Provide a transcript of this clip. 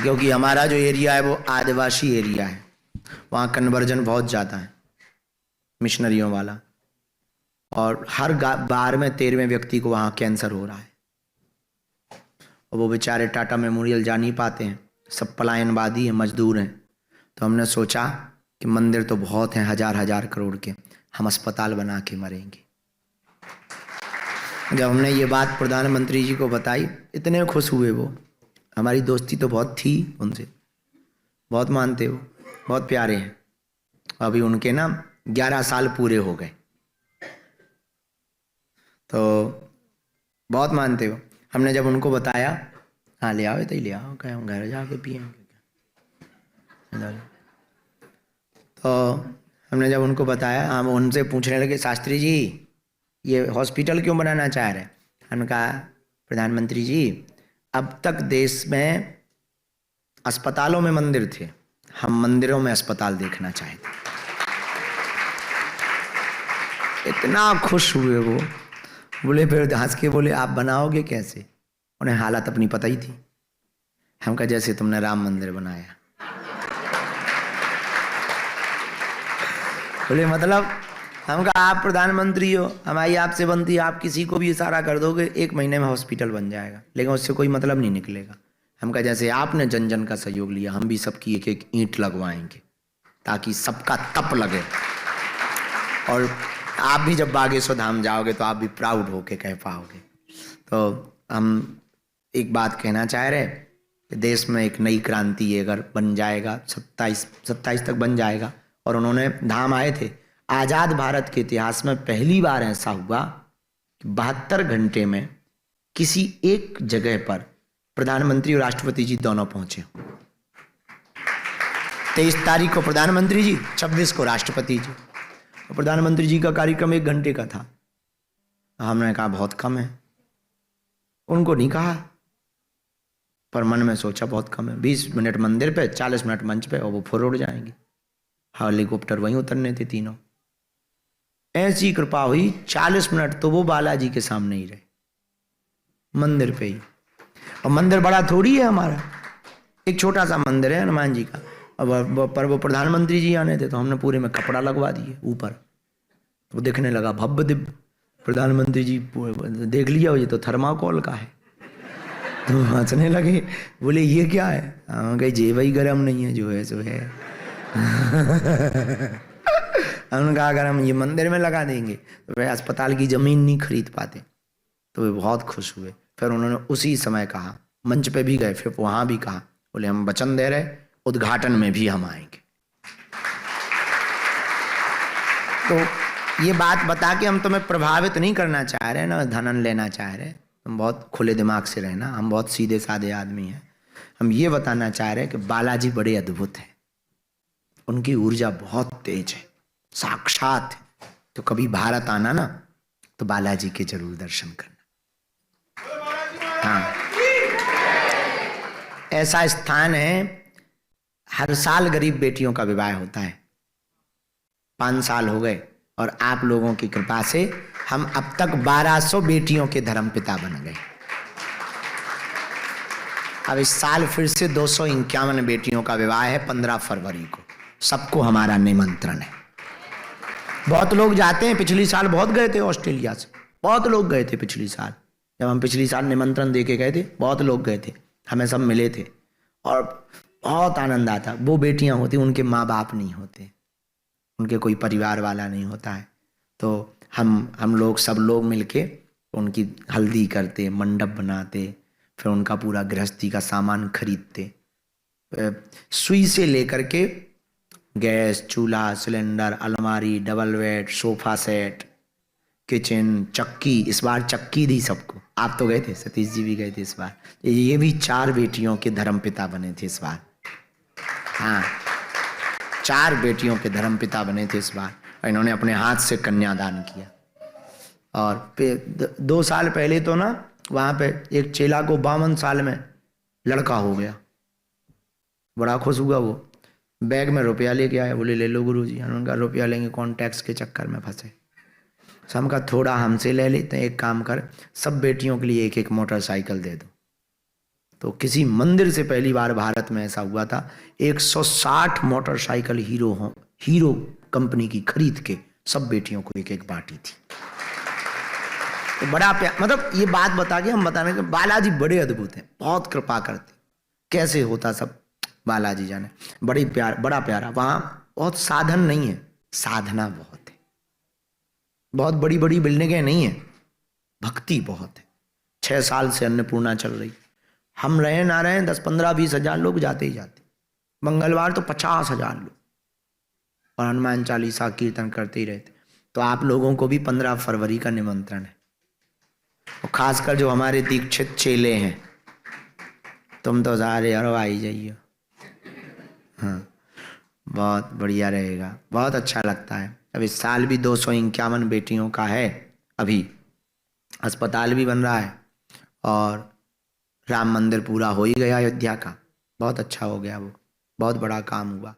क्योंकि हमारा जो एरिया है वो आदिवासी एरिया है, वहाँ कन्वर्जन बहुत ज़्यादा है मिशनरियों वाला, और हर 12 में 13वें व्यक्ति को वहाँ कैंसर हो रहा है, और वो बेचारे टाटा मेमोरियल जा नहीं पाते हैं, सब पलायनवादी हैं, मजदूर हैं। तो हमने सोचा कि मंदिर तो बहुत हैं, हजार हजार करोड़ के, हम अस्पताल बना के मरेंगे। जब हमने ये बात प्रधानमंत्री जी को बताई, इतने खुश हुए वो। हमारी दोस्ती तो बहुत थी उनसे, बहुत मानते हो, बहुत प्यारे हैं। अभी उनके ना 11 साल पूरे हो गए, तो बहुत मानते हो। हमने जब उनको बताया, हाँ ले आओ, तो ही ले आओ, कहीं हम घर जाके पिएंगे। तो हमने जब उनको बताया, हम उनसे पूछने लगे, शास्त्री जी ये हॉस्पिटल क्यों बनाना चाह रहे हैं? हमने कहा प्रधानमंत्री जी, अब तक देश में अस्पतालों में मंदिर थे, हम मंदिरों में अस्पताल देखना चाहते। इतना खुश हुए वो, बोले, फिर हंस के बोले, आप बनाओगे कैसे? उन्हें हालत अपनी पता ही थी। हम कहा जैसे तुमने राम मंदिर बनाया। बोले मतलब? हम कहा आप प्रधानमंत्री हो, हमारी आपसे बनती है, आप किसी को भी इशारा कर दोगे 1 महीने में हॉस्पिटल बन जाएगा, लेकिन उससे कोई मतलब नहीं निकलेगा। हम कहा जैसे आपने जन जन का सहयोग लिया, हम भी सबकी एक एक ईंट लगवाएंगे ताकि सबका तप लगे, और आप भी जब बागेश्वर धाम जाओगे तो आप भी प्राउड होके कह पाओगे। तो हम एक बात कहना चाह रहे कि देश में एक नई क्रांति अगर बन जाएगा, 27 तक बन जाएगा। और उन्होंने धाम आए थे, आज़ाद भारत के इतिहास में पहली बार ऐसा हुआ कि 72 घंटे में किसी एक जगह पर प्रधानमंत्री और राष्ट्रपति जी दोनों पहुंचे। 23 तारीख को प्रधानमंत्री जी, 26 को राष्ट्रपति जी। और प्रधानमंत्री जी का कार्यक्रम 1 घंटे का था। हमने कहा बहुत कम है, उनको नहीं कहा, पर मन में सोचा बहुत कम है। 20 मिनट मंदिर पे, 40 मिनट मंच पे, और वो फुर उड़ जाएंगे। हेलीकॉप्टर वहीं उतरने थे तीनों। ऐसी कृपा हुई, 40 मिनट तो वो बालाजी के सामने ही रहे, मंदिर पे ही। और मंदिर बड़ा थोड़ी है हमारा, एक छोटा सा मंदिर है हनुमान जी का, पर वो प्रधानमंत्री जी आने थे तो हमने पूरे में कपड़ा लगवा दिए ऊपर, वो देखने लगा भव्य दिव्य। प्रधानमंत्री जी देख लिया, ये तो थर्माकोल का है, तो हंसने लगे, बोले ये क्या है? कहीं जेब ही गर्म नहीं है, जो है सो है। हमने कहा अगर हम ये मंदिर में लगा देंगे तो वे अस्पताल की जमीन नहीं खरीद पाते। तो वे बहुत खुश हुए। फिर उन्होंने उसी समय कहा, मंच पे भी गए, फिर वहां भी कहा, बोले हम वचन दे रहे, उद्घाटन में भी हम आएंगे। तो ये बात बता के हम तुम्हें प्रभावित नहीं करना चाह रहे, ना धनन लेना चाह रहे, हम बहुत खुले दिमाग से रहना, हम बहुत सीधे साधे आदमी हैं। हम ये बताना चाह रहे हैं कि बालाजी बड़े अद्भुत हैं, उनकी ऊर्जा बहुत तेज है, साक्षात है। तो कभी भारत आना ना, तो बालाजी के जरूर दर्शन करना। हाँ, ऐसा स्थान है, हर साल गरीब बेटियों का विवाह होता है। 5 साल हो गए और आप लोगों की कृपा से हम अब तक 1200 बेटियों के धर्मपिता बन गए। अब इस साल फिर से 251 बेटियों का विवाह है 15 फरवरी को। सबको हमारा निमंत्रण है। बहुत लोग जाते हैं, पिछली साल बहुत गए थे ऑस्ट्रेलिया से, बहुत लोग गए थे पिछली साल। जब हम पिछली साल निमंत्रण दे के गए थे, बहुत लोग गए थे, हमें सब मिले थे और बहुत आनंद आता। वो बेटियां होती, उनके माँ बाप नहीं होते, उनके कोई परिवार वाला नहीं होता है, तो हम लोग सब लोग मिलके उनकी हल्दी करते, मंडप बनाते, फिर उनका पूरा गृहस्थी का सामान खरीदते, सुई से लेकर के गैस, चूल्हा, सिलेंडर, अलमारी, double bed, sofa set, kitchen, चक्की। इस बार चक्की दी सबको। आप तो गए थे, सतीश जी भी गए थे इस बार। ये भी 4 बेटियों के धर्मपिता बने थे इस बार। हाँ, 4 बेटियों के धर्मपिता बने थे इस बार, और इन्होंने अपने हाथ से कन्यादान किया। और 2 साल पहले तो ना वहाँ पे एक चेला को 52 साल में लड़का हो गया, बड़ा खुश हुआ वो। बैग में रुपया लेके आया, बोले ले लो गुरुजी। उनका रुपया लेंगे कौन, टैक्स के चक्कर में फंसे। हम का थोड़ा हमसे ले लेते हैं, एक काम कर, सब बेटियों के लिए एक एक मोटरसाइकिल दे दो, तो किसी मंदिर से पहली बार भारत में ऐसा हुआ था, 160 मोटरसाइकिल हीरो कंपनी की खरीद के सब बेटियों को एक एक बांटी थी। तो बड़ा प्यार, मतलब ये बात बता के हम बताने के बालाजी बड़े अद्भुत हैं, बहुत कृपा करते। कैसे होता सब बालाजी जाने, बड़ी प्यार, बड़ा प्यारा। वहां बहुत साधन नहीं है, साधना बहुत है। बहुत बड़ी बड़ी बिल्डिंगें नहीं है, भक्ति बहुत है। 6 साल से अन्नपूर्णा चल रही, हम रहे ना रहे 10, 15, 20 हजार लोग जाते ही जाते। मंगलवार तो 50,000 लोग, और हनुमान चालीसा कीर्तन करते ही रहते। तो आप लोगों को भी 15 फरवरी का निमंत्रण है, और खासकर जो हमारे दीक्षित चेले हैं, तुम तो सारे यार आ ही जाइए। हाँ, बहुत बढ़िया रहेगा, बहुत अच्छा लगता है। अब इस साल भी 251 बेटियों का है। अभी अस्पताल भी बन रहा है, और राम मंदिर पूरा हो ही गया अयोध्या का, बहुत अच्छा हो गया, वो बहुत बड़ा काम हुआ।